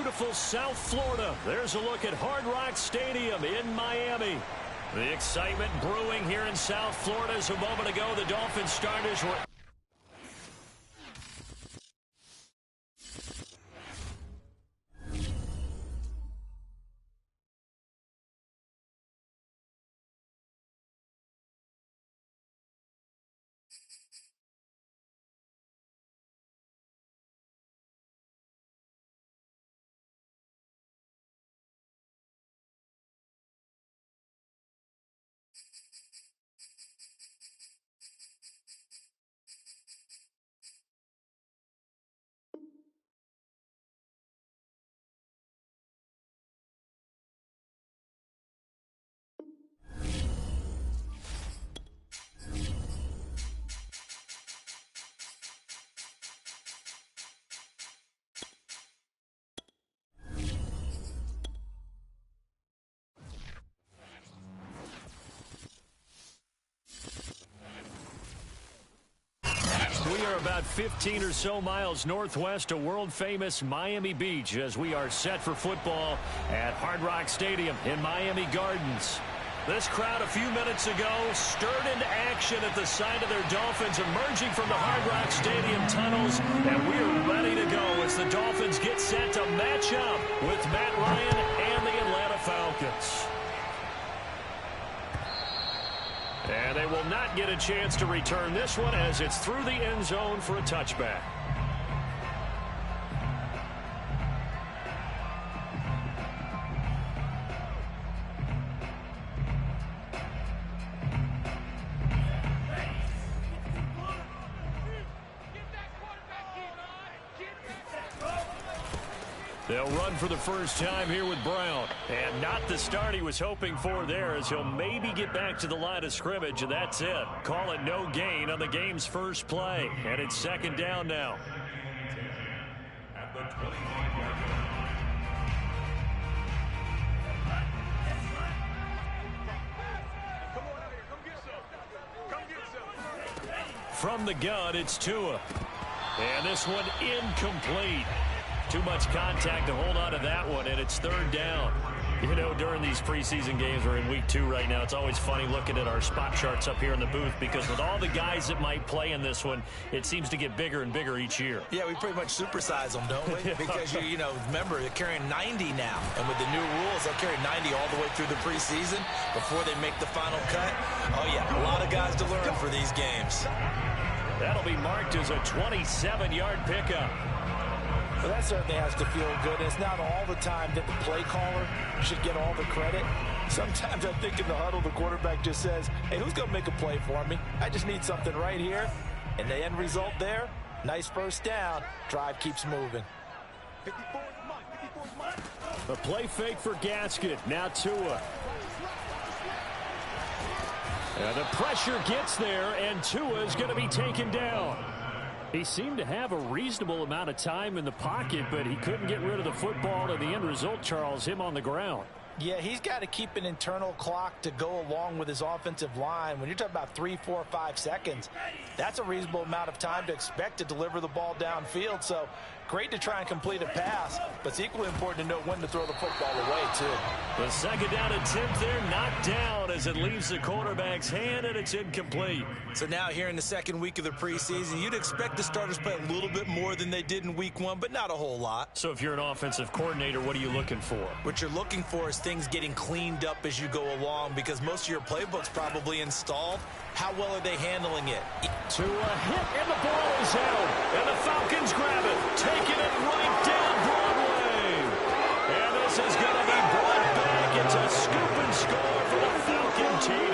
beautiful South Florida. There's a look at Hard Rock Stadium in Miami. The excitement brewing here in South Florida as a moment ago the Dolphins starters were... We are about 15 or so miles northwest of world-famous Miami Beach as we are set for football at Hard Rock Stadium in Miami Gardens. This crowd a few minutes ago stirred into action at the sight of their Dolphins emerging from the Hard Rock Stadium tunnels, and we're ready to go as the Dolphins get set to match up with Matt Ryan and the Atlanta Falcons. And they will not get a chance to return this one as it's through the end zone for a touchback. They'll run for the first time here with Brown. And not the start he was hoping for there as he'll maybe get back to the line of scrimmage, and that's it. Call it no gain on the game's first play. And it's second down now. From the gun, it's Tua. And this one incomplete. Too much contact to hold on to that one, and it's third down. You know, during these preseason games, we're in week 2 right now. It's always funny looking at our spot charts up here in the booth because with all the guys that might play in this one, it seems to get bigger and bigger each year. Yeah, we pretty much supersize them, don't we? Because, you know, remember, they're carrying 90 now. And with the new rules, they'll carry 90 all the way through the preseason before they make the final cut. Oh, yeah, a lot of guys to learn for these games. That'll be marked as a 27-yard pickup. Well, that certainly has to feel good. It's not all the time that the play caller should get all the credit. Sometimes I think in the huddle, the quarterback just says, hey, who's going to make a play for me? I just need something right here. And the end result there, nice first down. Drive keeps moving. A play fake for Gasket. Now Tua. The pressure gets there, and Tua is going to be taken down. He seemed to have a reasonable amount of time in the pocket, but he couldn't get rid of the football, and the end result, Charles, him on the ground. Yeah, he's got to keep an internal clock to go along with his offensive line. When you're talking about 3, 4, 5 seconds, that's a reasonable amount of time to expect to deliver the ball downfield. So great to try and complete a pass, but it's equally important to know when to throw the football away, too. The second down attempt there knocked down as it leaves the quarterback's hand, and it's incomplete. So now here in the second week of the preseason, you'd expect the starters play a little bit more than they did in week 1, but not a whole lot. So if you're an offensive coordinator, what are you looking for? What you're looking for is things getting cleaned up as you go along because most of your playbook's probably installed. How well are they handling it? To a hit, and the ball is out. And the Falcons grab it, taking it right down Broadway. And this is going to be brought back. It's a scoop and score for the Falcon TD.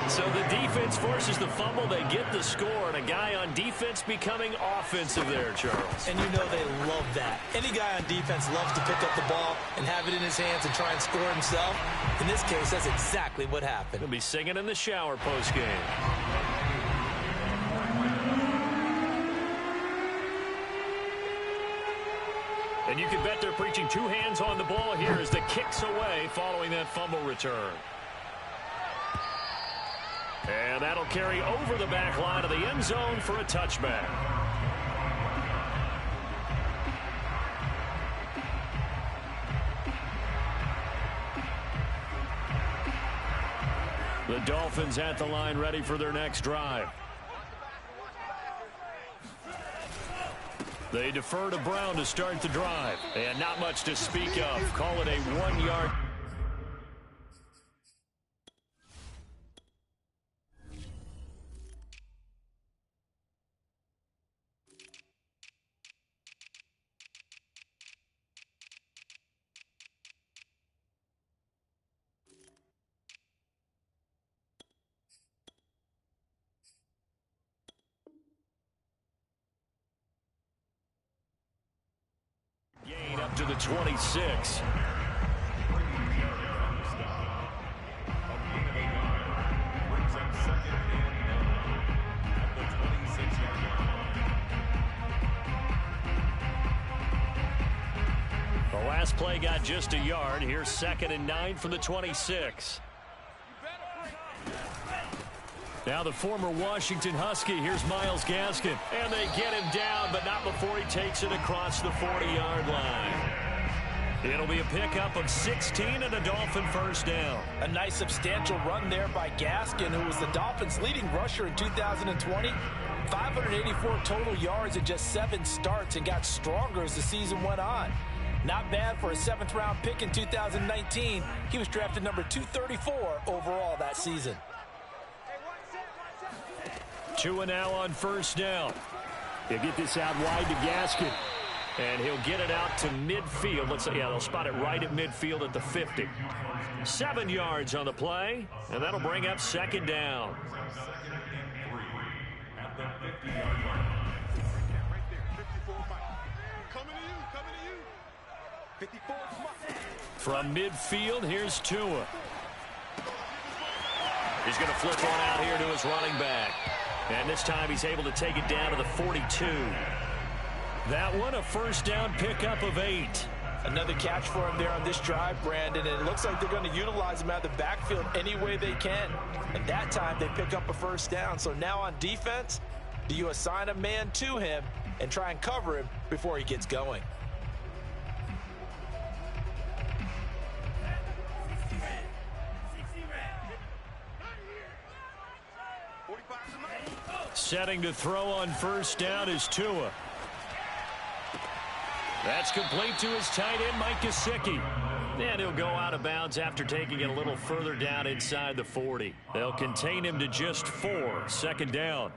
So the defense forces the fumble. They get the score, and a guy on defense becoming offensive there, Charles. And you know they love that. Any guy on defense loves to pick up the ball and have it in his hands and try and score himself. In this case, that's exactly what happened. He'll be singing in the shower post-game. And you can bet they're preaching 2 hands on the ball here as the kick's away following that fumble return. And that'll carry over the back line of the end zone for a touchback. The Dolphins at the line ready for their next drive. They defer to Brown to start the drive. And not much to speak of. Call it a 1-yard. Gain up to the 26. The last play got just a yard. Here's 2nd and 9 from the 26. Now the former Washington Husky. Here's Myles Gaskin. And they get him down, but not before he takes it across the 40-yard line. It'll be a pickup of 16 and a Dolphin first down. A nice substantial run there by Gaskin, who was the Dolphins' leading rusher in 2020. 584 total yards in just 7 starts and got stronger as the season went on. Not bad for a 7th-round pick in 2019. He was drafted number 234 overall that season. Tua now on first down. He'll get this out wide to Gaskin. And he'll get it out to midfield. They'll spot it right at midfield at the 50. 7 yards on the play, and that'll bring up 2nd down. From midfield, here's Tua. He's going to flip one out here to his running back. And this time he's able to take it down to the 42. That one, a first down pickup of 8. Another catch for him there on this drive, Brandon, and it looks like they're going to utilize him out of the backfield any way they can. And that time they pick up a first down. So now on defense, do you assign a man to him and try and cover him before he gets going? Setting to throw on first down is Tua. That's complete to his tight end, Mike Gesicki. And he'll go out of bounds after taking it a little further down inside the 40. They'll contain him to just 4. 2nd down.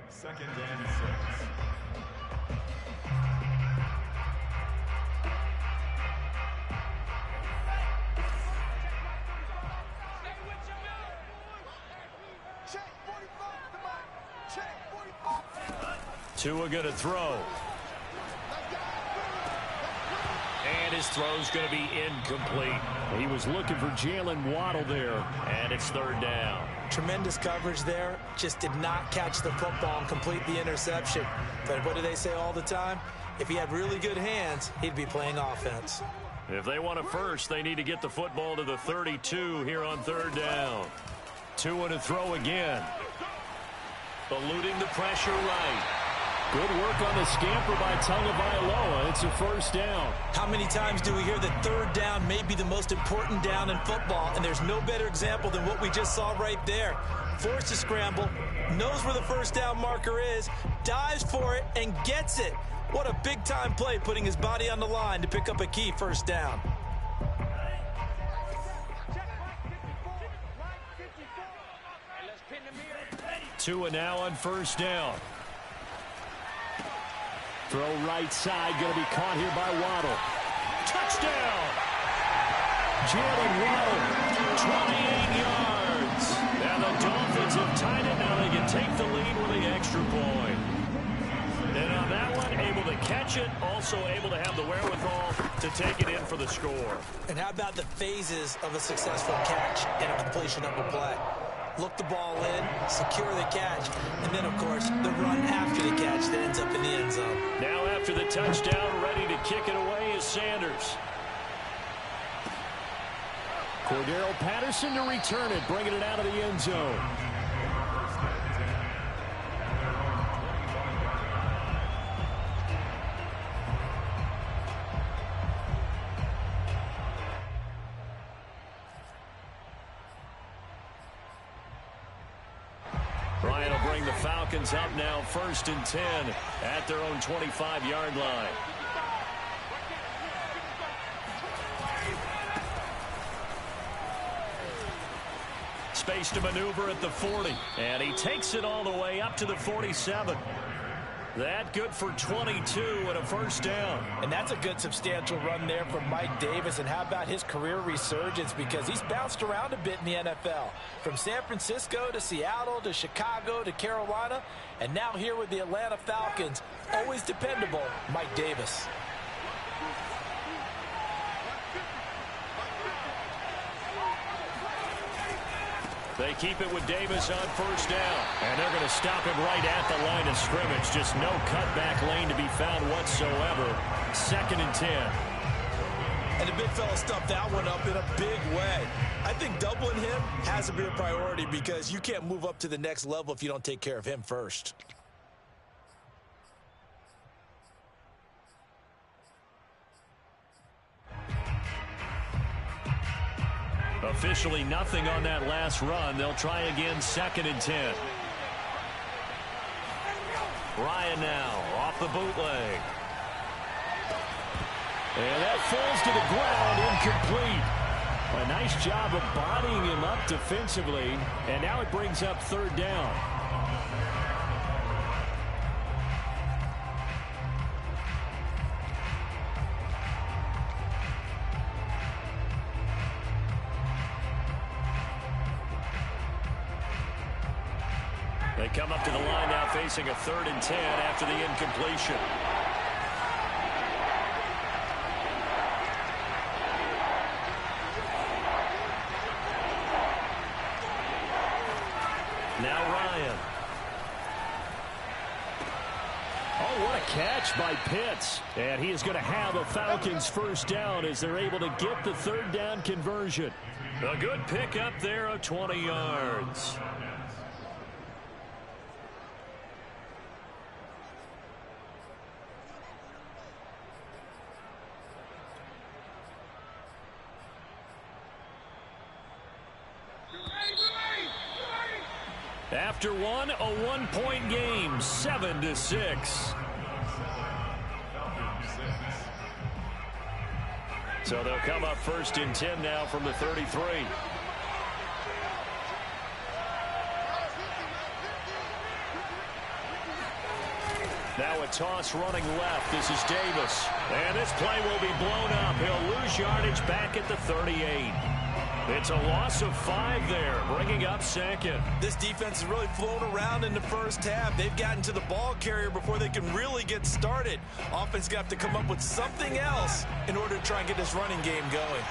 2nd and 6. Tua going to throw. And his throw's going to be incomplete. He was looking for Jalen Waddle there, and it's 3rd down. Tremendous coverage there. Just did not catch the football and complete the interception. But what do they say all the time? If he had really good hands, he'd be playing offense. If they want a first, they need to get the football to the 32 here on 3rd down. Tua to throw again. Eluding the pressure right. Good work on the scamper by Tagovailoa. It's a first down. How many times do we hear that 3rd down may be the most important down in football? And there's no better example than what we just saw right there. Forced to scramble, knows where the first down marker is, dives for it, and gets it. What a big-time play, putting his body on the line to pick up a key first down. Tua now on first down. Throw right side, going to be caught here by Waddle. Touchdown! Jalen Waddle, 28 yards. And the Dolphins have tied it. Now they can take the lead with the extra point. And on that one, able to catch it, also able to have the wherewithal to take it in for the score. And how about the phases of a successful catch and a completion of a play? Look the ball in, secure the catch, and then, of course, the run after the catch that ends up in the end zone. Now after the touchdown, ready to kick it away is Sanders. Cordero Patterson to return it, bringing it out of the end zone. Ryan will bring the Falcons up now 1st and 10 at their own 25-yard line. Space to maneuver at the 40, and he takes it all the way up to the 47. That good for 22 and a first down. And that's a good substantial run there from Mike Davis. And how about his career resurgence? Because he's bounced around a bit in the NFL. From San Francisco to Seattle to Chicago to Carolina. And now here with the Atlanta Falcons. Always dependable, Mike Davis. They keep it with Davis on first down. And they're going to stop him right at the line of scrimmage. Just no cutback lane to be found whatsoever. 2nd and 10. And the big fella stuffed that one up in a big way. I think doubling him has to be a priority because you can't move up to the next level if you don't take care of him first. Officially nothing on that last run. They'll try again 2nd and 10. Ryan now off the bootleg. And that falls to the ground, incomplete. A nice job of bodying him up defensively. And now it brings up 3rd down. They come up to the line now facing a 3rd and 10 after the incompletion. Now Ryan. Oh, what a catch by Pitts. And he is going to have a Falcons first down as they're able to get the 3rd down conversion. A good pickup there of 20 yards. After one, a 1-point game, 7-6. So they'll come up 1st and 10 now from the 33. Now a toss running left. This is Davis. And this play will be blown up. He'll lose yardage back at the 38. It's a loss of 5 there, bringing up 2nd. This defense has really flown around in the first half. They've gotten to the ball carrier before they can really get started. Offense got to come up with something else in order to try and get this running game going.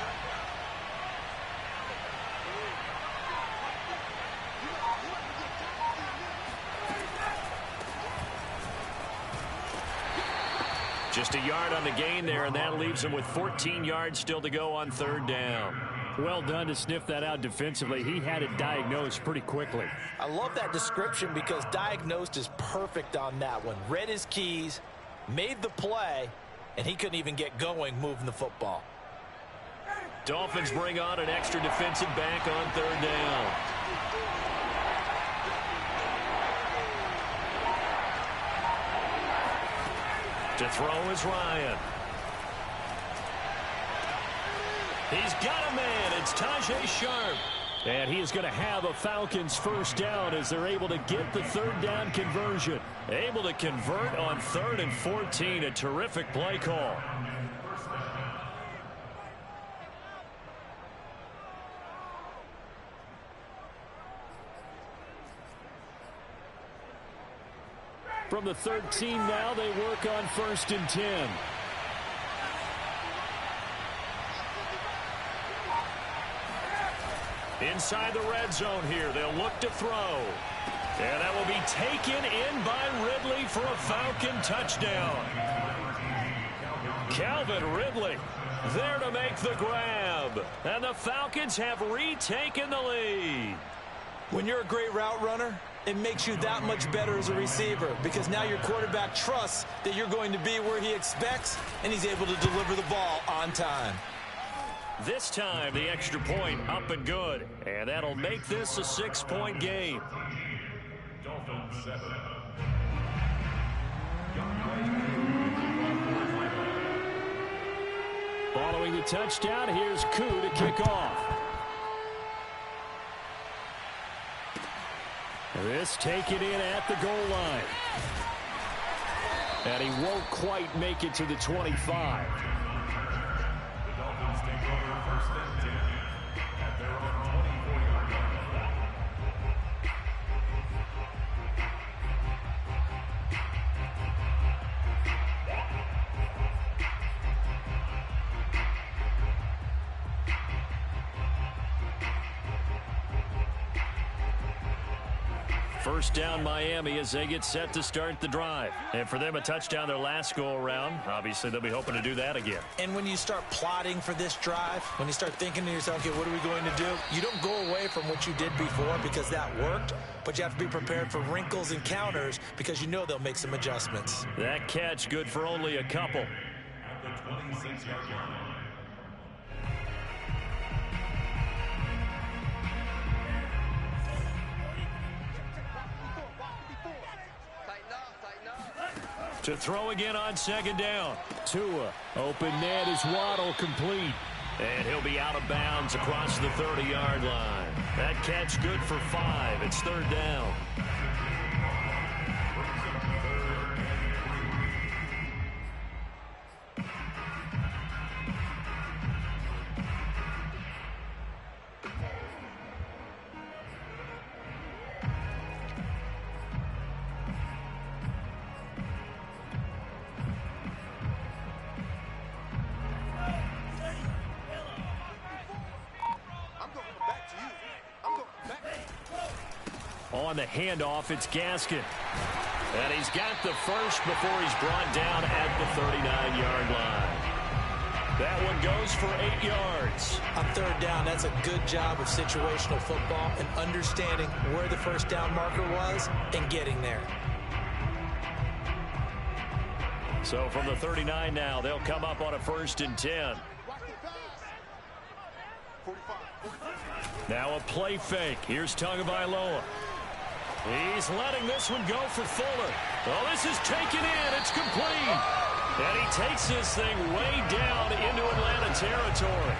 Just a yard on the gain there, and that leaves him with 14 yards still to go on 3rd down. Well done to sniff that out defensively. He had it diagnosed pretty quickly. I love that description because diagnosed is perfect on that one. Read his keys, made the play, and he couldn't even get going moving the football. Dolphins bring on an extra defensive back on 3rd down. To throw is Ryan. He's got a man. It's Tajay Sharp. And he is going to have a Falcons first down as they're able to get the 3rd down conversion. Able to convert on 3rd and 14. A terrific play call. From the 13 now, they work on 1st and 10. Inside the red zone here, they'll look to throw. And that will be taken in by Ridley for a Falcon touchdown. Calvin Ridley there to make the grab. And the Falcons have retaken the lead. When you're a great route runner, it makes you that much better as a receiver because now your quarterback trusts that you're going to be where he expects and he's able to deliver the ball on time. This time the extra point up and good, and that'll make this a 6-point game. Dolphins 7. Following the touchdown, here's Koo to kick off. This taken in at the goal line. And he won't quite make it to the 25. The Dolphins take over 1st and 10 at their own 24-yard line. First down Miami as they get set to start the drive. And for them, a touchdown their last go-around. Obviously, they'll be hoping to do that again. And when you start plotting for this drive, when you start thinking to yourself, okay, what are we going to do? You don't go away from what you did before because that worked, but you have to be prepared for wrinkles and counters because you know they'll make some adjustments. That catch good for only a couple. At the 26-yard line. To throw again on second down. Tua, open net is Waddle, complete. And he'll be out of bounds across the 30-yard line. That catch good for 5. It's third down. On the handoff, it's Gaskin. And he's got the first before he's brought down at the 39-yard line. That one goes for 8 yards. On third down, that's a good job of situational football and understanding where the first down marker was and getting there. So from the 39 now, they'll come up on a 1st and 10. Now a play fake. Here's Tagovailoa. He's letting this one go for Fuller. Oh, this is taken in. It's complete. And he takes this thing way down into Atlanta territory.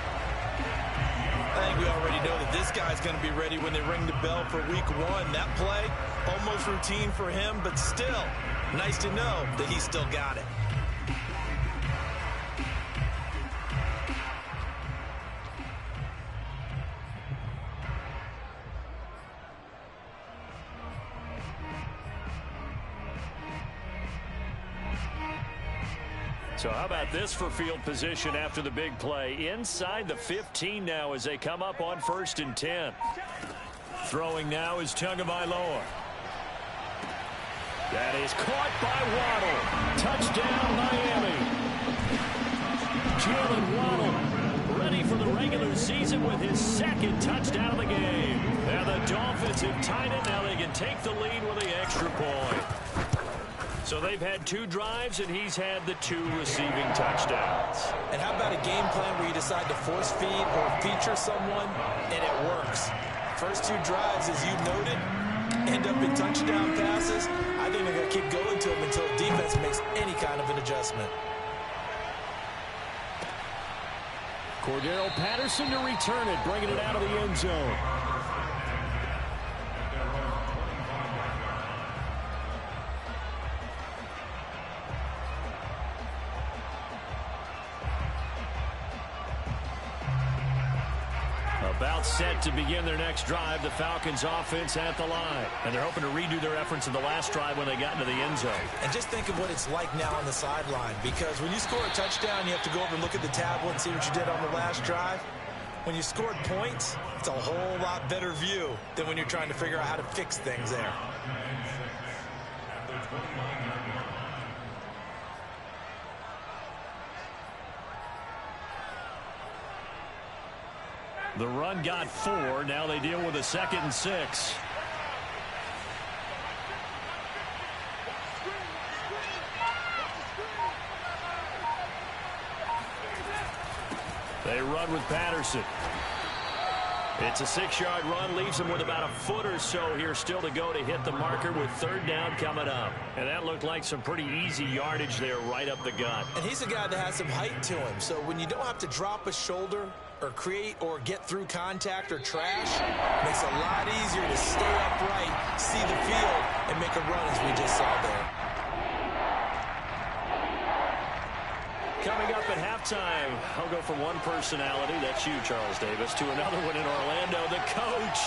I think we already know that this guy's going to be ready when they ring the bell for week 1. That play, almost routine for him, but still, nice to know that he's still got it. So how about this for field position after the big play? Inside the 15 now as they come up on 1st and 10. Throwing now is Tagovailoa. That is caught by Waddle. Touchdown, Miami. Jalen Waddle ready for the regular season with his 2nd touchdown of the game. And the Dolphins have tied it. Now they can take the lead with the extra point. So they've had 2 drives, and he's had the 2 receiving touchdowns. And how about a game plan where you decide to force feed or feature someone, and it works? First 2 drives, as you noted, end up in touchdown passes. I think they're going to keep going to them until defense makes any kind of an adjustment. Cordero Patterson to return it, bringing it out of the end zone. About set to begin their next drive, the Falcons offense at the line. And they're hoping to redo their efforts in the last drive when they got into the end zone. And just think of what it's like now on the sideline, because when you score a touchdown, you have to go over and look at the tablet and see what you did on the last drive. When you scored points, it's a whole lot better view than when you're trying to figure out how to fix things there. The run got 4. Now they deal with a 2nd and 6. They run with Patterson. It's a 6-yard run, leaves him with about a foot or so here still to go to hit the marker with 3rd down coming up. And that looked like some pretty easy yardage there right up the gut. And he's a guy that has some height to him, so when you don't have to drop a shoulder or create or get through contact or trash, it makes it a lot easier to stay upright, see the field, and make a run as we just saw there. Coming up at halftime, I'll go from one personality, that's you, Charles Davis, to another one in Orlando, the coach.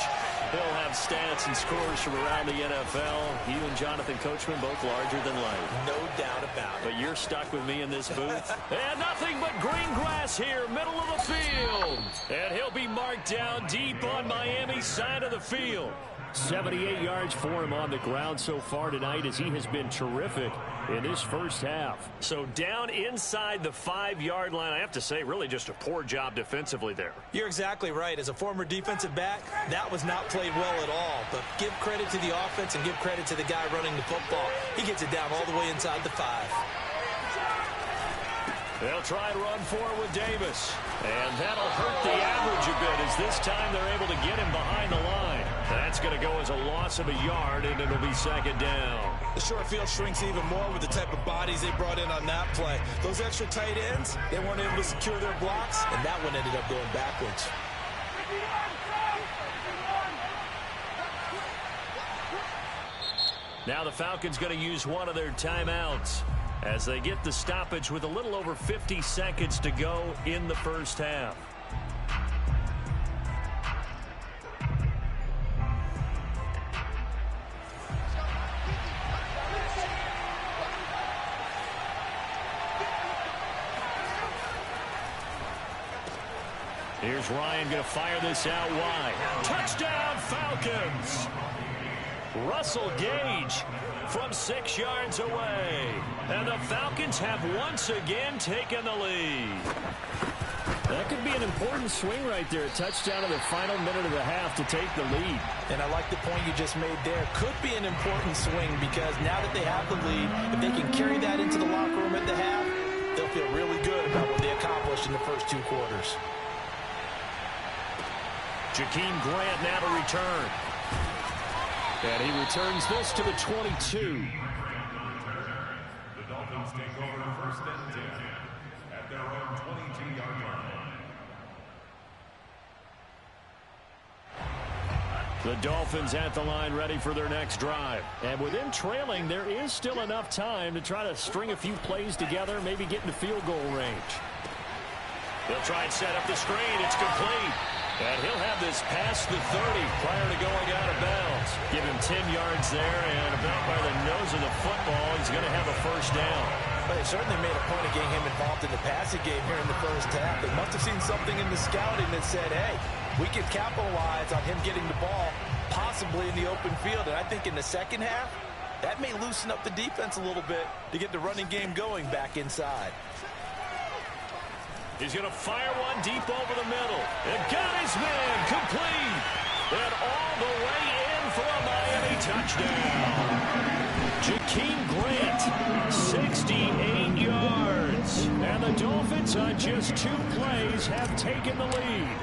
He'll have stats and scores from around the NFL. You and Jonathan Coachman both larger than life. No doubt about it. But you're stuck with me in this booth. And nothing but green grass here, middle of the field. And he'll be marked down deep on Miami's side of the field. 78 yards for him on the ground so far tonight as he has been terrific in this first half. So down inside the 5-yard line, I have to say, really just a poor job defensively there. You're exactly right. As a former defensive back, that was not played well at all. But give credit to the offense and give credit to the guy running the football. He gets it down all the way inside the 5. They'll try and run forward with Davis. And that'll hurt the average a bit as this time they're able to get him behind the line. That's going to go as a loss of a yard, and it'll be 2nd down. The short field shrinks even more with the type of bodies they brought in on that play. Those extra tight ends, they weren't able to secure their blocks, and that one ended up going backwards. Now the Falcons going to use one of their timeouts as they get the stoppage with a little over 50 seconds to go in the first half. Here's Ryan going to fire this out wide. Touchdown, Falcons! Russell Gage from 6 yards away. And the Falcons have once again taken the lead. That could be an important swing right there. A touchdown in the final minute of the half to take the lead. And I like the point you just made there. Could be an important swing because now that they have the lead, if they can carry that into the locker room at the half, they'll feel really good about what they accomplished in the first 2 quarters. Jakeem Grant now to return. And he returns this to the 22. The Dolphins take over 1st and 10 at their own 22-yard line. The Dolphins at the line ready for their next drive. And with them trailing, there is still enough time to try to string a few plays together, maybe get into field goal range. They'll try and set up the screen. It's complete. And he'll have this past the 30 prior to going out of bounds. Give him 10 yards there, and about by the nose of the football, he's going to have a 1st down. But they certainly made a point of getting him involved in the passing game here in the first half. They must have seen something in the scouting that said, hey, we can capitalize on him getting the ball possibly in the open field. And I think in the second half, that may loosen up the defense a little bit to get the running game going back inside. He's going to fire one deep over the middle. And got his man complete. And all the way in for a Miami touchdown. Jakeem Grant, 68 yards. And the Dolphins on just 2 plays have taken the lead.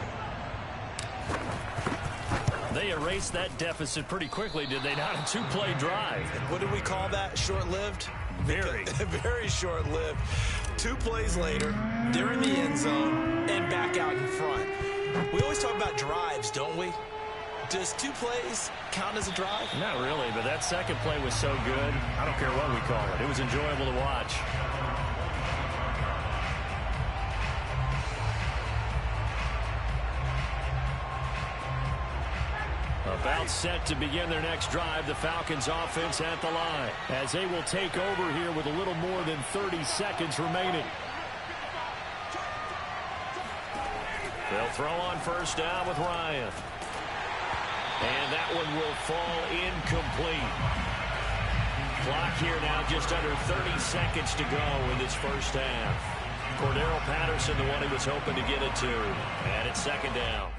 They erased that deficit pretty quickly, did they not? A 2-play drive. What do we call that? Short-lived? Very. Very short-lived. 2 plays later, they're in the end zone and back out in front. We always talk about drives, don't we? Does 2 plays count as a drive? Not really, but that second play was so good. I don't care what we call it. It was enjoyable to watch. About set to begin their next drive, the Falcons offense at the line, as they will take over here with a little more than 30 seconds remaining. They'll throw on 1st down with Ryan. And that one will fall incomplete. Clock here now just under 30 seconds to go in this first half. Cordero Patterson, the one he was hoping to get it to. And it's 2nd down.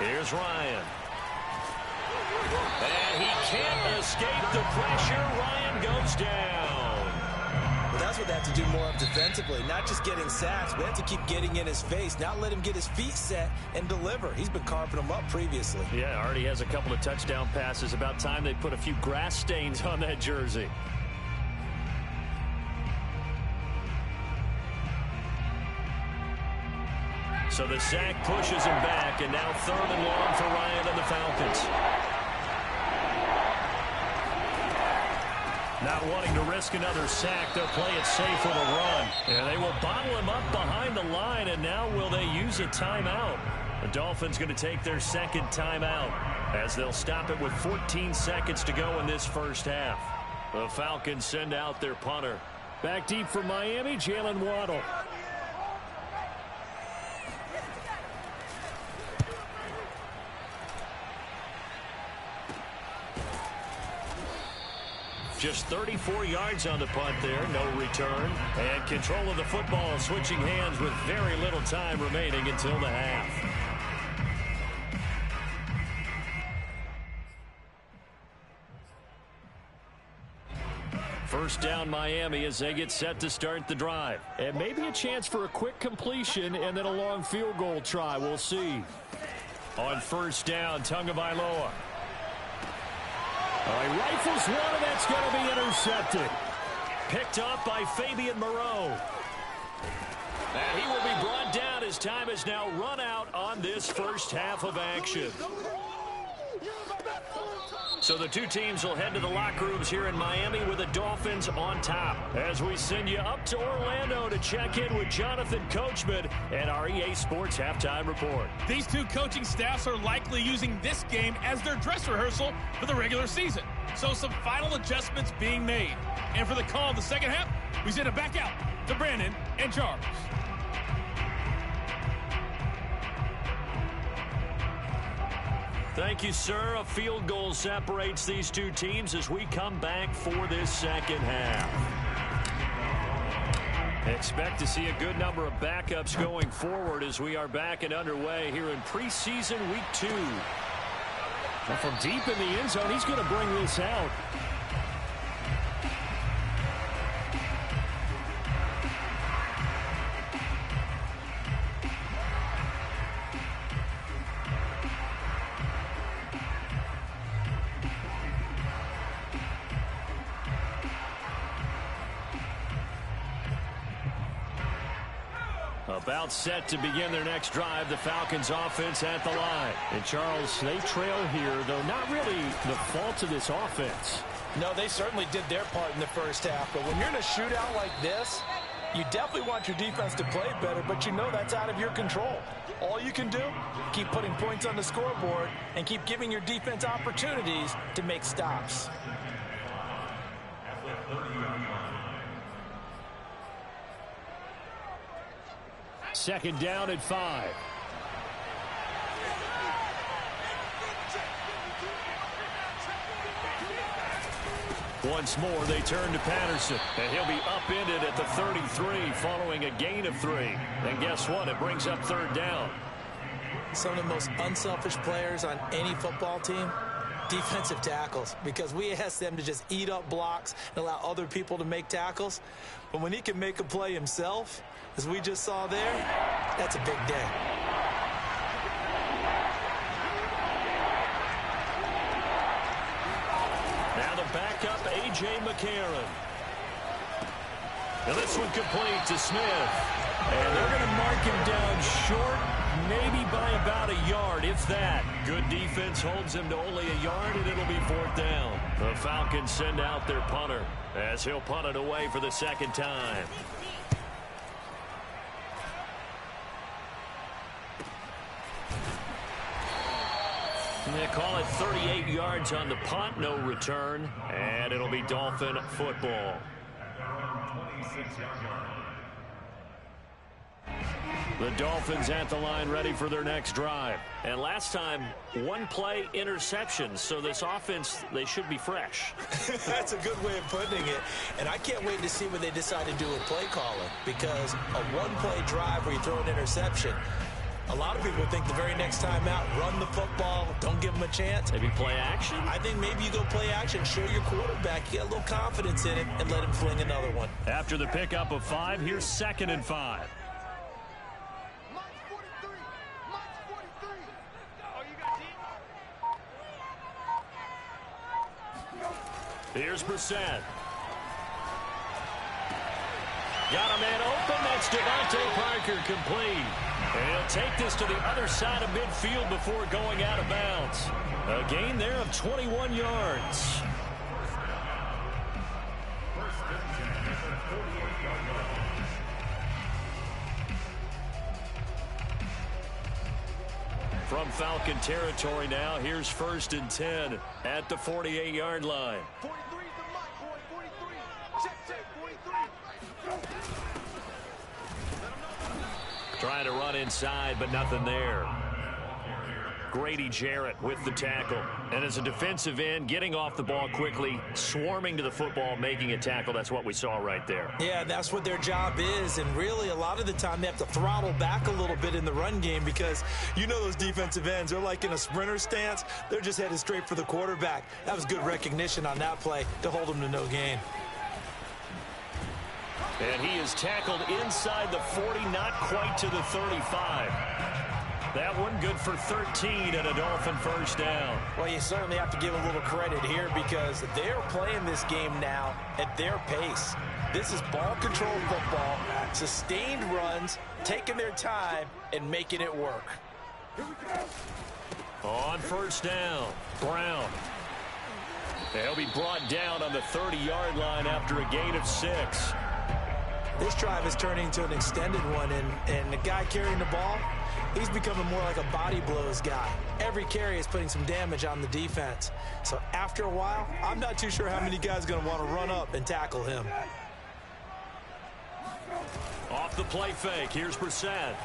Here's Ryan. And he can't escape the pressure. Ryan goes down. Well, that's what they have to do more of defensively, not just getting sacks. We have to keep getting in his face, not let him get his feet set and deliver. He's been carving them up previously. Yeah, already has a couple of touchdown passes. About time they put a few grass stains on that jersey. So the sack pushes him back, and now 3rd and long for Ryan and the Falcons. Not wanting to risk another sack, they'll play it safe with a run. And they will bottle him up behind the line, and now will they use a timeout? The Dolphins going to take their 2nd timeout as they'll stop it with 14 seconds to go in this first half. The Falcons send out their punter. Back deep for Miami, Jalen Waddle. Just 34 yards on the punt there, no return. And control of the football, switching hands with very little time remaining until the half. First down Miami as they get set to start the drive. And maybe a chance for a quick completion and then a long field goal try. We'll see. On first down, Tagovailoa. He rifles one, and that's going to be intercepted. Picked up by Fabian Moreau. And he will be brought down as time is now run out on this first half of action. So the two teams will head to the locker rooms here in Miami with the Dolphins on top. As we send you up to Orlando to check in with Jonathan Coachman and our EA Sports Halftime Report. These two coaching staffs are likely using this game as their dress rehearsal for the regular season. So some final adjustments being made. And for the call of the second half, we send it back out to Brandon and Charles. Thank you, sir. A field goal separates these two teams as we come back for this second half. Expect to see a good number of backups going forward as we are back and underway here in preseason week 2. Well, from deep in the end zone, he's going to bring this out. About set to begin their next drive, the Falcons offense at the line. And Charles, they trail here, though not really the fault of this offense. No, they certainly did their part in the first half. But when you're in a shootout like this, you definitely want your defense to play better, but you know that's out of your control. All you can do, keep putting points on the scoreboard and keep giving your defense opportunities to make stops. Second down at 5. Once more, they turn to Patterson. And he'll be upended at the 33 following a gain of 3. And guess what? It brings up third down. Some of the most unselfish players on any football team, defensive tackles, because we ask them to just eat up blocks and allow other people to make tackles. But when he can make a play himself, as we just saw there, that's a big day. Now the backup, A.J. McCarron. Now this one complete to Smith. And they're going to mark him down short, maybe by about a yard, if that. Good defense holds him to only a yard, and it'll be fourth down. The Falcons send out their punter as he'll punt it away for the second time. They call it 38 yards on the punt, no return, and it'll be Dolphin football. The Dolphins at the line ready for their next drive. And last time, one play interception, so this offense, they should be fresh. That's a good way of putting it. And I can't wait to see what they decide to do with play calling, because a one-play drive where you throw an interception, A lot of people think the very next time out, run the football, don't give them a chance. Maybe play action? I think maybe you go play action, show your quarterback, get a little confidence in him, and let him fling another one. After the pickup of 5, here's 2nd and 5. Here's Brissett. Got a man open. That's Devontae Parker complete. And he'll take this to the other side of midfield before going out of bounds. A gain there of 21 yards. From Falcon territory now, here's 1st and 10 at the 48-yard line. 43 is the mark, boy. 43. Check, 43. Trying to run inside, but nothing there. Grady Jarrett with the tackle. And as a defensive end, getting off the ball quickly, swarming to the football, making a tackle. That's what we saw right there. Yeah, that's what their job is. And really, a lot of the time, they have to throttle back a little bit in the run game because you know those defensive ends, they're like in a sprinter stance. They're just headed straight for the quarterback. That was good recognition on that play to hold them to no gain. And he is tackled inside the 40, not quite to the 35. That one good for 13 and a Dolphin first down. Well, you certainly have to give a little credit here because they're playing this game now at their pace. This is ball control football, sustained runs, taking their time and making it work. On first down, Brown. They'll be brought down on the 30-yard line after a gain of 6. This drive is turning into an extended one, and the guy carrying the ball, he's becoming more like a body blows guy. Every carry is putting some damage on the defense. So after a while, I'm not too sure how many guys are going to want to run up and tackle him. Off the play fake, here's Brissett.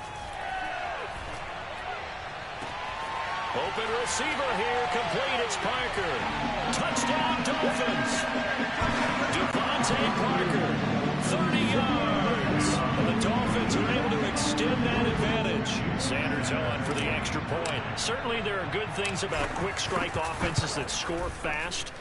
Open receiver here, complete, it's Parker. Touchdown, Dolphins. Devontae Parker, 30 yards. And the Dolphins are able to extend that advantage. Sanders on for the extra point. Certainly there are good things about quick strike offenses that score fast,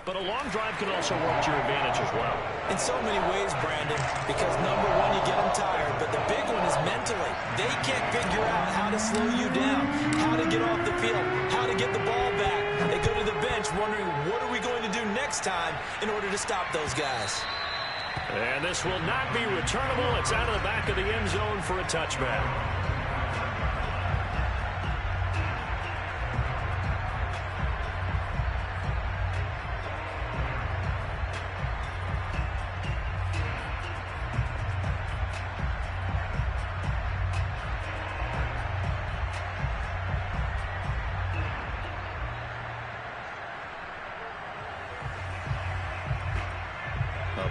but a long drive can also work to your advantage as well. In so many ways, Brandon, because number one, you get them tired, but the big one is mentally. They can't figure out how to slow you down, how to get off the field, how to get the ball back. They go to the bench wondering, what are we going to do next time in order to stop those guys? And this will not be returnable. It's out of the back of the end zone for a touchback.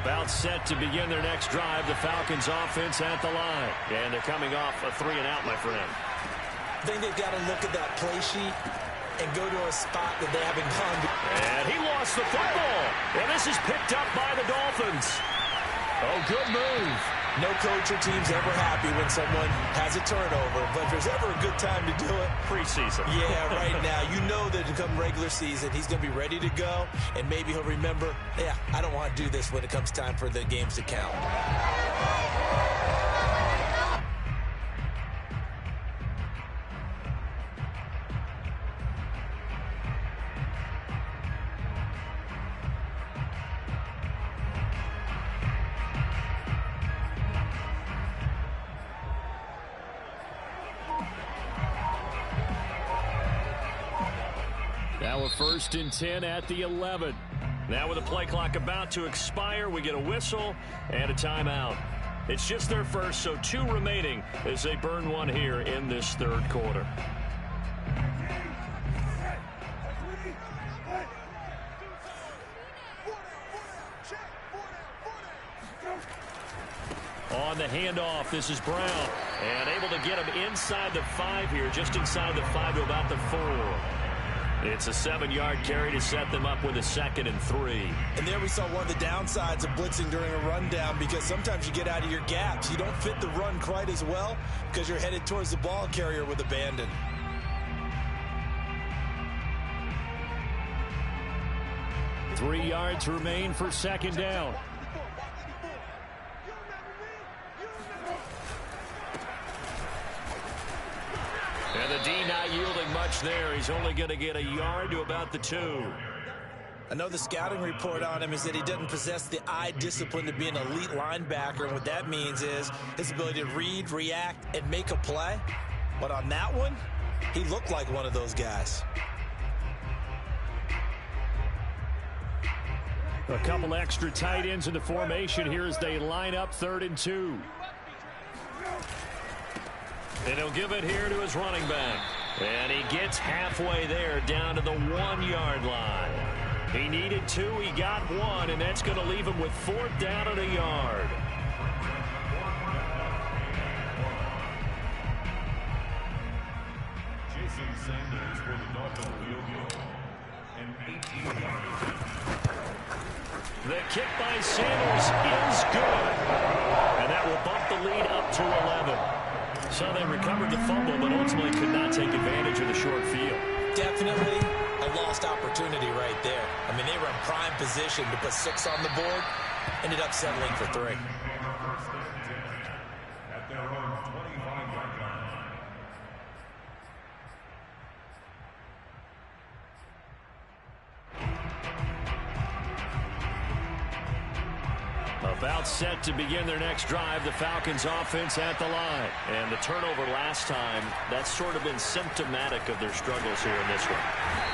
About set to begin their next drive, the Falcons offense at the line. And they're coming off a 3-and-out, my friend. I think they've got to look at that play sheet and go to a spot that they haven't gone to. And he lost the football. And this is picked up by the Dolphins. Oh, good move. No coach or team's ever happy when someone has a turnover, but if there's ever a good time to do it, preseason. Yeah, right now. You know that to come regular season, he's going to be ready to go, and maybe he'll remember, yeah, I don't want to do this when it comes time for the games to count. Now a 1st and 10 at the 11. Now with the play clock about to expire, we get a whistle and a timeout. It's just their first, so 2 remaining as they burn one here in this third quarter. On the handoff, this is Brown. And able to get him inside the 5 here, just inside the 5 to about the 4. It's a 7-yard carry to set them up with a 2nd and 3. And there we saw one of the downsides of blitzing during a rundown, because sometimes you get out of your gaps. You don't fit the run quite as well because you're headed towards the ball carrier with abandon. Three yards remain for 2nd down. And the D not yielding much there. He's only going to get a yard to about the 2. I know the scouting report on him is that he doesn't possess the eye discipline to be an elite linebacker. And what that means is his ability to read, react, and make a play. But on that one, he looked like one of those guys. A couple extra tight ends in the formation here as they line up 3rd and 2. And he'll give it here to his running back. And he gets halfway there down to the 1-yard line. He needed 2, he got 1, and that's going to leave him with 4th down and a yard. Jason Sanders for the Dolphins field goal. And 18-yard. The kick by Sanders is good. And that will bump the lead up to 11. So they recovered the fumble, but ultimately could not take advantage of the short field. Definitely a lost opportunity right there. I mean, they were in prime position to put 6 on the board. Ended up settling for 3. At their own 25-yard line. About set to begin their next drive, the Falcons offense at the line. And the turnover last time, that's sort of been symptomatic of their struggles here in this one.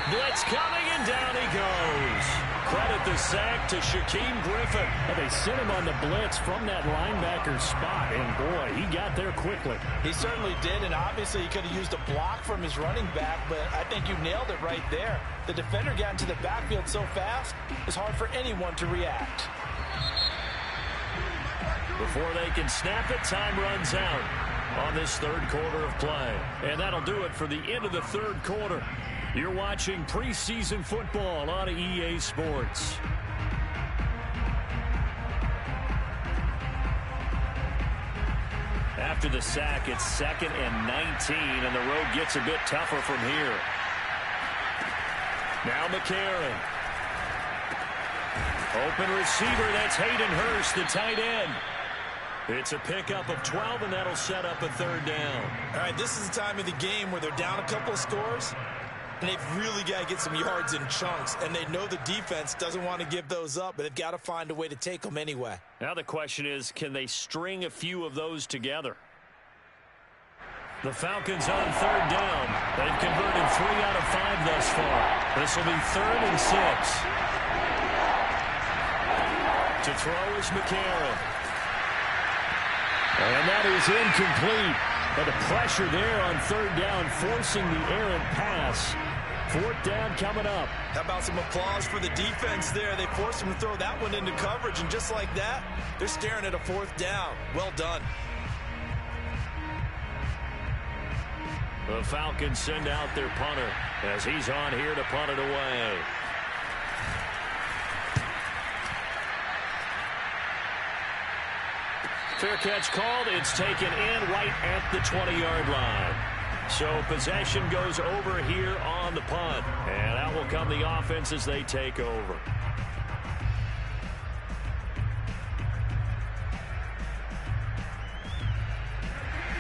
Blitz coming, and down he goes. Credit the sack to Shaquem Griffin. Well, they sent him on the blitz from that linebacker spot, and boy, he got there quickly. He certainly did, and obviously he could have used a block from his running back, but I think you nailed it right there. The defender got into the backfield so fast, it's hard for anyone to react. Before they can snap it, time runs out on this 3rd quarter of play. And that'll do it for the end of the 3rd quarter. You're watching preseason football on EA Sports. After the sack, it's 2nd and 19, and the road gets a bit tougher from here. Now McCarron. Open receiver, that's Hayden Hurst, the tight end. It's a pickup of 12, and that'll set up a 3rd down. All right, this is the time of the game where they're down a couple of scores, and they've really got to get some yards in chunks, and they know the defense doesn't want to give those up, but they've got to find a way to take them anyway. Now the question is, can they string a few of those together? The Falcons on 3rd down. They've converted 3 out of 5 thus far. This will be 3rd and 6. To throw is McCarron. And that is incomplete. But the pressure there on 3rd down, forcing the errant pass. 4th down coming up. How about some applause for the defense there? They forced him to throw that one into coverage, and just like that, they're staring at a 4th down. Well done. The Falcons send out their punter as he's on here to punt it away. Fair catch called. It's taken in right at the 20-yard line. So possession goes over here on the punt. And out will come the offense as they take over.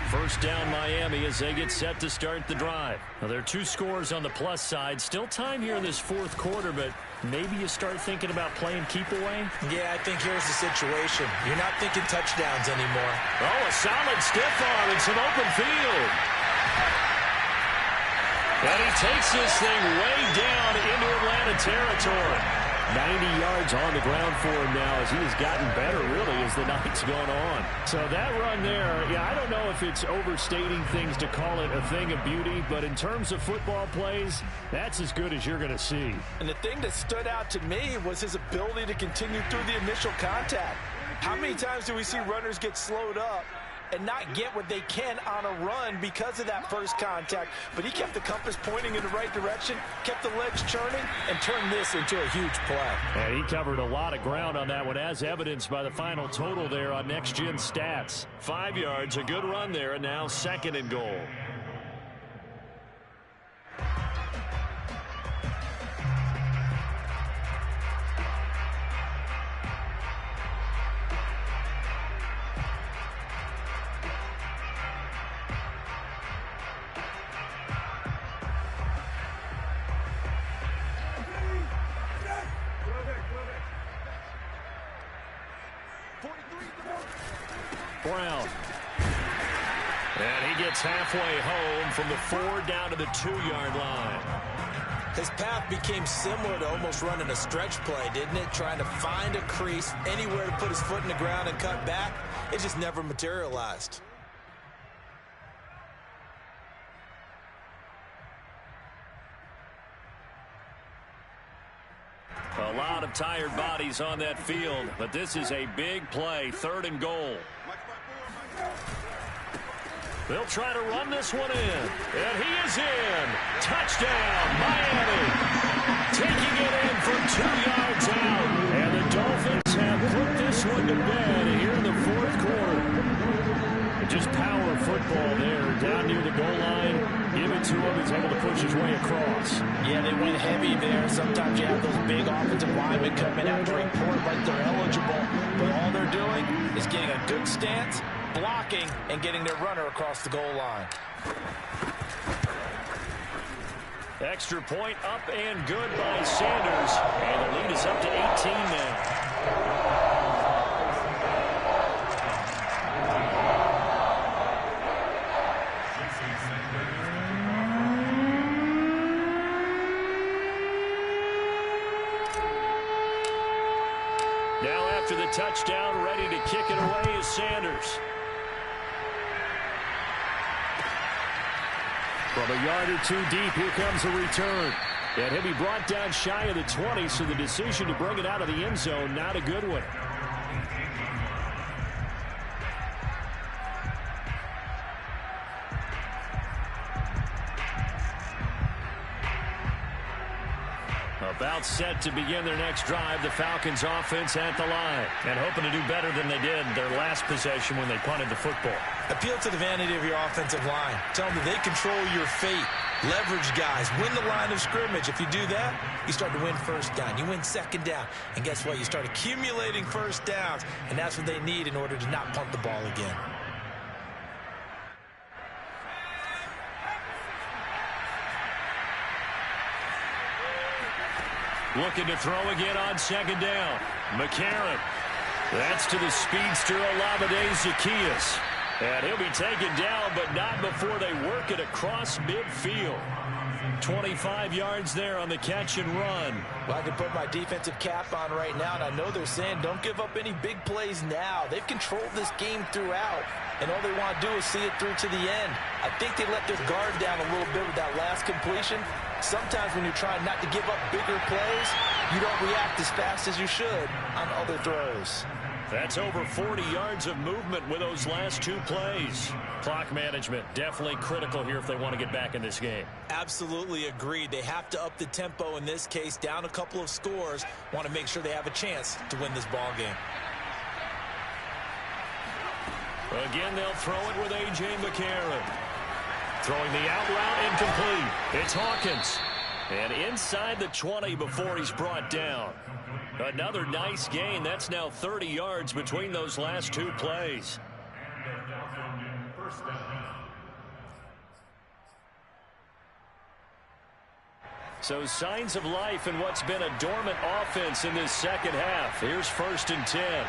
First down Miami as they get set to start the drive. Now, there are 2 scores on the plus side. Still time here in this 4th quarter, but maybe you start thinking about playing keep away? Yeah, I think here's the situation. You're not thinking touchdowns anymore. Oh, a solid stiff arm and some open field. And he takes this thing way down into Atlanta territory. 90 yards on the ground for him now as he has gotten better, really, as the night's gone on. So that run there, yeah, I don't know if it's overstating things to call it a thing of beauty, but in terms of football plays, that's as good as you're going to see. And the thing that stood out to me was his ability to continue through the initial contact. How many times do we see runners get slowed up and not get what they can on a run because of that first contact. But he kept the compass pointing in the right direction, kept the legs churning, and turned this into a huge play. And he covered a lot of ground on that one, as evidenced by the final total there on Next Gen Stats. 5 yards, a good run there, and now 2nd and goal. Brown. And he gets halfway home from the 4 down to the 2-yard line. His path became similar to almost running a stretch play, didn't it? Trying to find a crease, anywhere to put his foot in the ground and cut back. It just never materialized. A lot of tired bodies on that field, but this is a big play, 3rd and goal. They'll try to run this one in, and he is in. Touchdown, Miami. Taking it in from 2 yards out, and the Dolphins have put this one to bed here in the 4th quarter. Just power football there, down near the goal line. Give it to him. He's able to push his way across. Yeah, they went heavy there. Sometimes you have those big offensive linemen come in after a report like they're eligible, but all they're doing is getting a good stance, blocking, and getting their runner across the goal line. Extra point up and good by Sanders, and the lead is up to 18 now. Now after the touchdown, ready to kick it away is Sanders. From a yard or 2 deep, here comes a return. And he'll be brought down shy of the 20, so the decision to bring it out of the end zone, not a good one. About set to begin their next drive, the Falcons offense at the line. And hoping to do better than they did their last possession when they punted the football. Appeal to the vanity of your offensive line. Tell them that they control your fate. Leverage guys. Win the line of scrimmage. If you do that, you start to win 1st down. You win 2nd down. And guess what? You start accumulating 1st downs. And that's what they need in order to not punt the ball again. Looking to throw again on 2nd down. McCarron. That's to the speedster Olamide Zaccheaus. And he'll be taken down, but not before they work it across midfield. 25 yards there on the catch and run. Well, I can put my defensive cap on right now, and I know they're saying don't give up any big plays now. They've controlled this game throughout, and all they want to do is see it through to the end. I think they let their guard down a little bit with that last completion. Sometimes when you're trying not to give up bigger plays, you don't react as fast as you should on other throws. That's over 40 yards of movement with those last 2 plays. Clock management definitely critical here if they want to get back in this game. Absolutely agreed. They have to up the tempo in this case, down a couple of scores. Want to make sure they have a chance to win this ball game. Again, they'll throw it with A.J. McCarron. Throwing the out route incomplete. It's Hawkins. And inside the 20 before he's brought down. Another nice gain. That's now 30 yards between those last 2 plays. So signs of life in what's been a dormant offense in this 2nd half. Here's 1st and 10.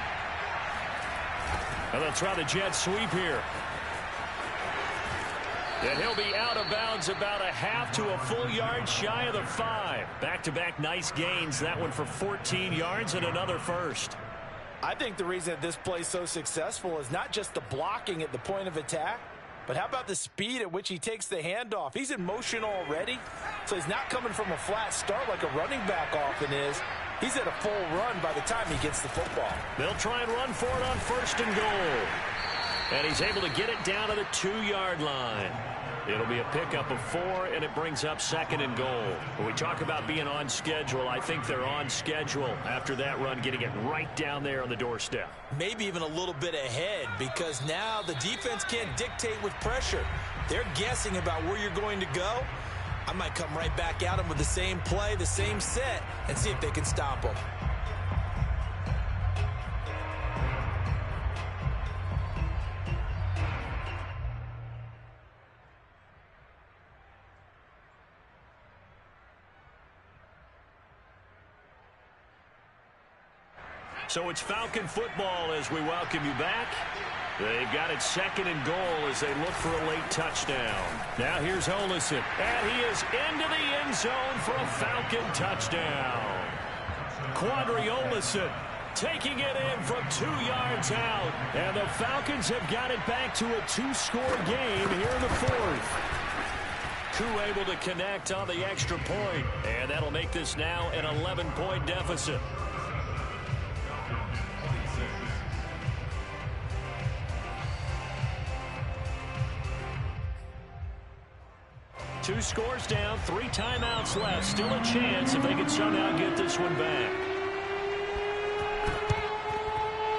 And they'll try the jet sweep here. And he'll be out of bounds about a half to a full yard shy of the 5. Back-to-back nice gains. That one for 14 yards and another 1st. I think the reason that this play is so successful is not just the blocking at the point of attack, but how about the speed at which he takes the handoff? He's in motion already, so he's not coming from a flat start like a running back often is. He's at a full run by the time he gets the football. They'll try and run for it on 1st and goal. And he's able to get it down to the 2-yard line. It'll be a pickup of 4, and it brings up 2nd and goal. When we talk about being on schedule, I think they're on schedule after that run, getting it right down there on the doorstep. Maybe even a little bit ahead, because now the defense can't dictate with pressure. They're guessing about where you're going to go. I might come right back at them with the same play, the same set, and see if they can stop them. So it's Falcon football as we welcome you back. They've got it 2nd and goal as they look for a late touchdown. Now here's Olesen, and he is into the end zone for a Falcon touchdown. Quadri Olesen taking it in from 2 yards out. And the Falcons have got it back to a 2-score game here in the 4th. Koo able to connect on the extra point, and that'll make this now an 11-point deficit. Two scores down, 3 timeouts left. Still a chance if they can somehow get this one back.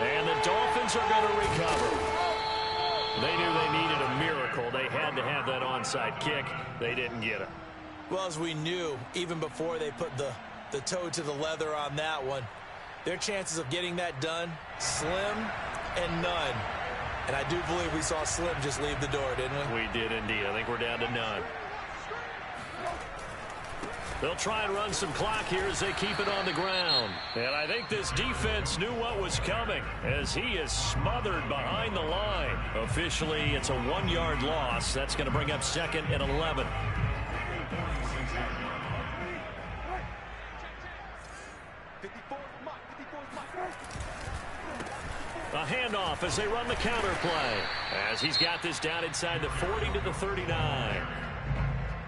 And the Dolphins are going to recover. They knew they needed a miracle. They had to have that onside kick. They didn't get it. Well, as we knew, even before they put the toe to the leather on that one, their chances of getting that done, slim and none. And I do believe we saw Slim just leave the door, didn't we? We did indeed. I think we're down to none. They'll try and run some clock here as they keep it on the ground. And I think this defense knew what was coming as he is smothered behind the line. Officially, it's a 1-yard loss. That's going to bring up 2nd and 11. A handoff as they run the counter play. As he's got this down inside the 40 to the 39.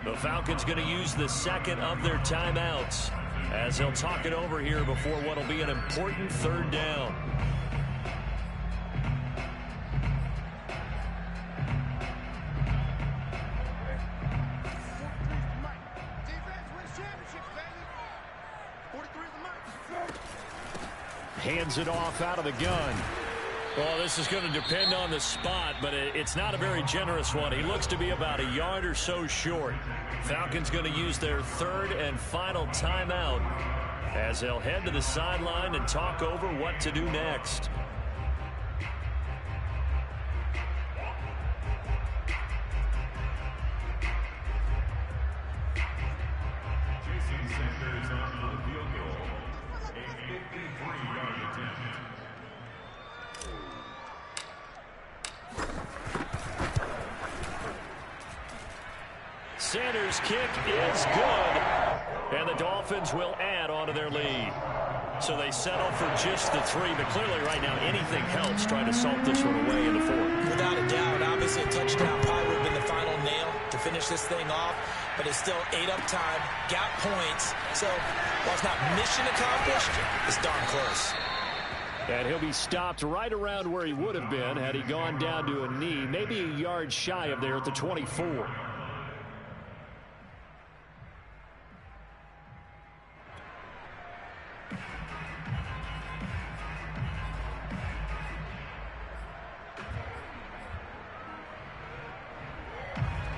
The Falcons going to use the 2nd of their timeouts as they'll talk it over here before what will be an important 3rd down. Hands it off out of the gun. Well, this is going to depend on the spot, but it's not a very generous one. He looks to be about a yard or so short. Falcons going to use their 3rd and final timeout as they'll head to the sideline and talk over what to do next. Jason Sanders on the field goal. A 53-yard attempt. Sanders' kick is good, and the Dolphins will add on to their lead. So they settle for just the 3, but clearly right now anything helps trying to salt this one away in the 4th. Without a doubt, obviously a touchdown probably would have been the final nail to finish this thing off, but it's still 8 up time, got points, so while it's not mission accomplished, it's darn close. And he'll be stopped right around where he would have been had he gone down to a knee, maybe a yard shy of there at the 24.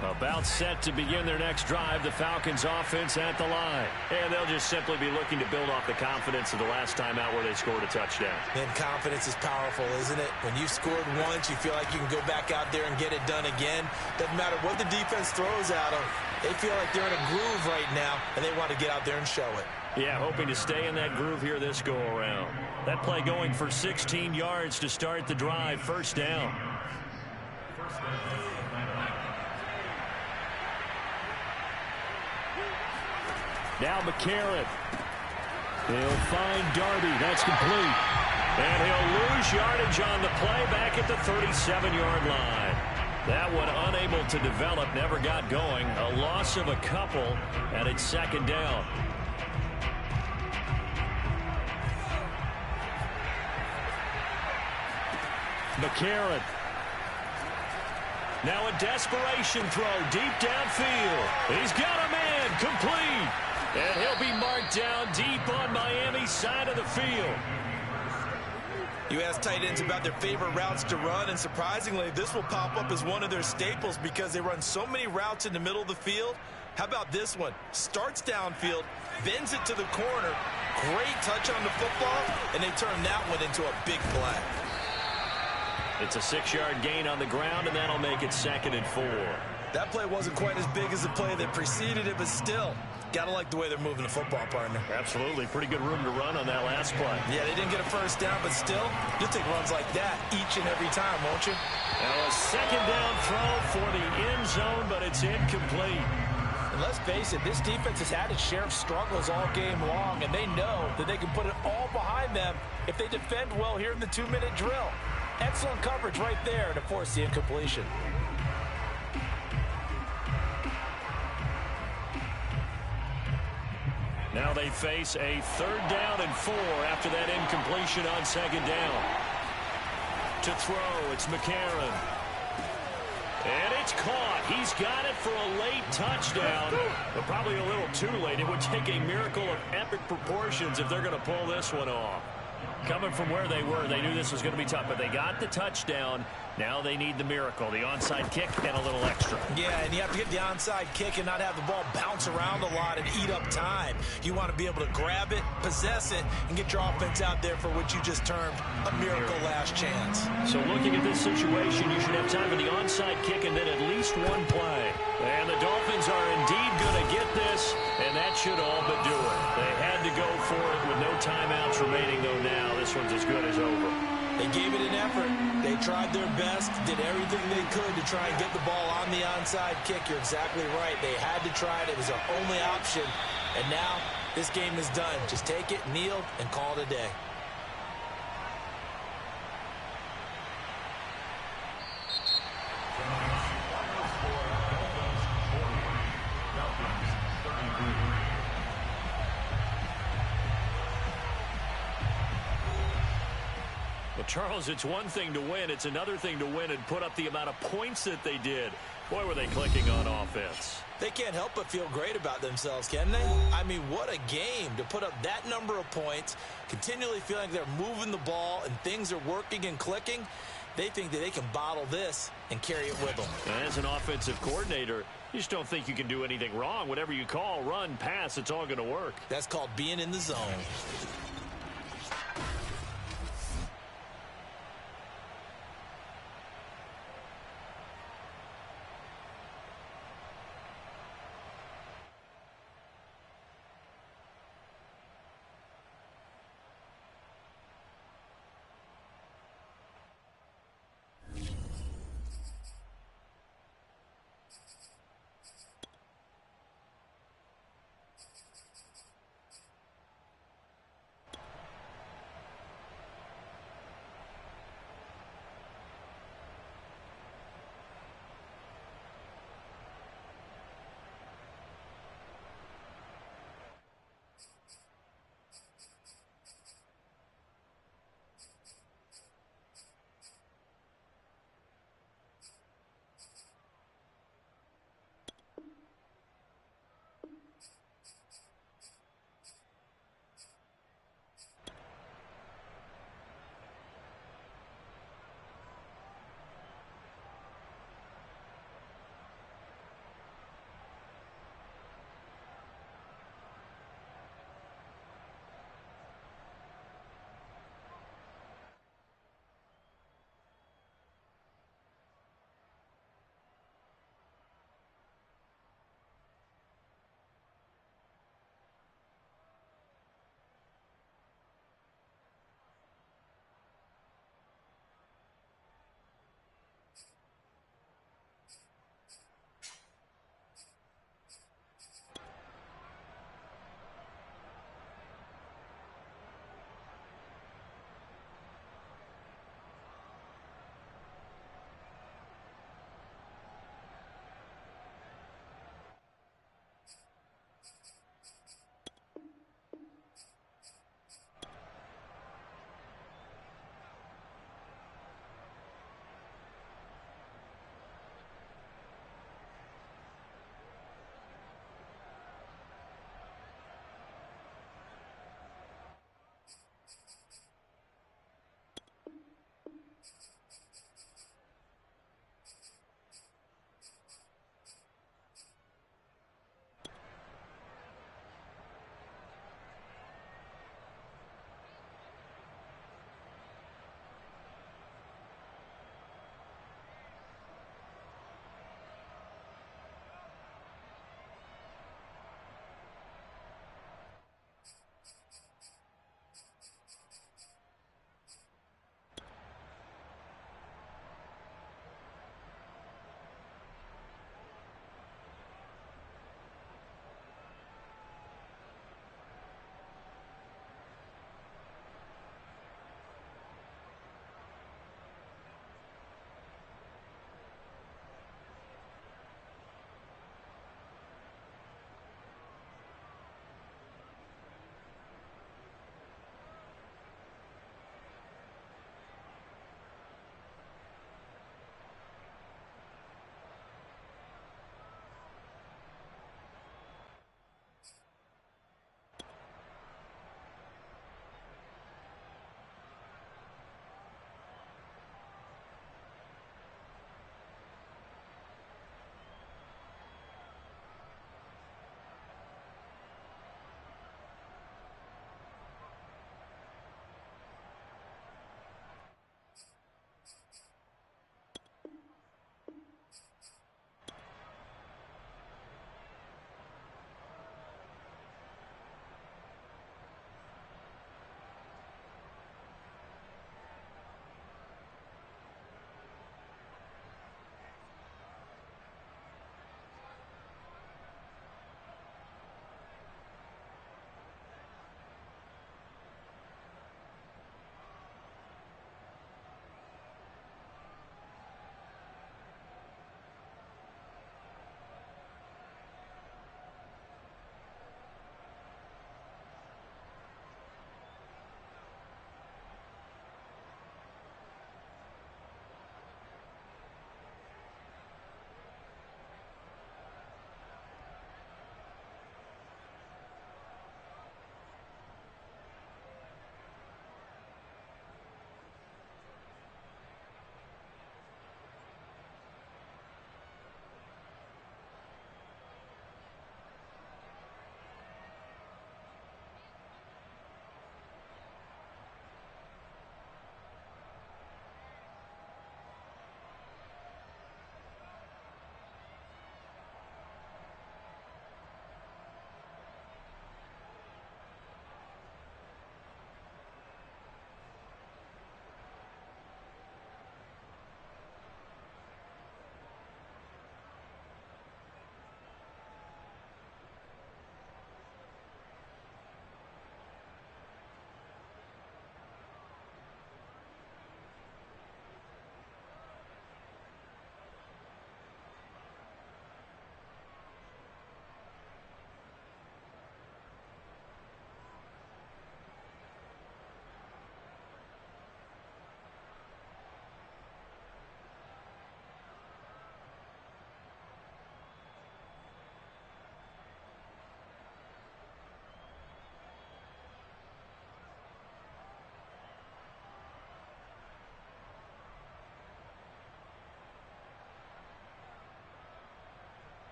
About set to begin their next drive, the Falcons offense at the line. And they'll just simply be looking to build off the confidence of the last time out where they scored a touchdown. And confidence is powerful, isn't it? When you've scored once, you feel like you can go back out there and get it done again. Doesn't matter what the defense throws at them. They feel like they're in a groove right now, and they want to get out there and show it. Yeah, hoping to stay in that groove here this go-around. That play going for 16 yards to start the drive, 1st down. Now McCarron. He'll find Darby. That's complete. And he'll lose yardage on the play back at the 37-yard line. That one unable to develop, never got going. A loss of a couple, and it's 2nd down. McCarron. Now a desperation throw deep downfield. He's got a man complete. And he'll be marked down deep on Miami's side of the field. You ask tight ends about their favorite routes to run, and surprisingly, this will pop up as one of their staples because they run so many routes in the middle of the field. How about this one? Starts downfield, bends it to the corner, great touch on the football, and they turn that one into a big play. It's a 6-yard gain on the ground, and that'll make it 2nd and 4. That play wasn't quite as big as the play that preceded it, but still, gotta like the way they're moving the football, partner. Absolutely. Pretty good room to run on that last play. Yeah, they didn't get a first down, but still, you'll take runs like that each and every time, won't you? Now a 2nd down throw for the end zone, but it's incomplete. And let's face it, this defense has had its share of struggles all game long, and they know that they can put it all behind them if they defend well here in the 2-minute drill. Excellent coverage right there to force the incompletion. Now they face a 3rd down and 4 after that incompletion on 2nd down. To throw, it's McCarron. And it's caught. He's got it for a late touchdown, but probably a little too late. It would take a miracle of epic proportions if they're going to pull this one off. Coming from where they were, they knew this was going to be tough, but they got the touchdown. Now they need the miracle, the onside kick and a little extra. Yeah, and you have to get the onside kick and not have the ball bounce around a lot and eat up time. You want to be able to grab it, possess it, and get your offense out there for what you just termed a miracle last chance. So looking at this situation, you should have time for the onside kick and then at least one play. And the Dolphins are indeed going to get this, and that should all but do it. They had to go for it with no timeouts remaining, though now this one's as good as over. They gave it an effort. They tried their best, did everything they could to try and get the ball on the onside kick. You're exactly right. They had to try it. It was their only option. And now this game is done. Just take it, kneel, and call it a day. Well, Charles, it's one thing to win. It's another thing to win and put up the amount of points that they did. Boy, were they clicking on offense. They can't help but feel great about themselves, can they? I mean, what a game to put up that number of points, continually feeling like they're moving the ball and things are working and clicking. They think that they can bottle this and carry it with them. And as an offensive coordinator, you just don't think you can do anything wrong. Whatever you call, run, pass, it's all going to work. That's called being in the zone.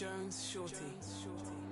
Jones Shorty.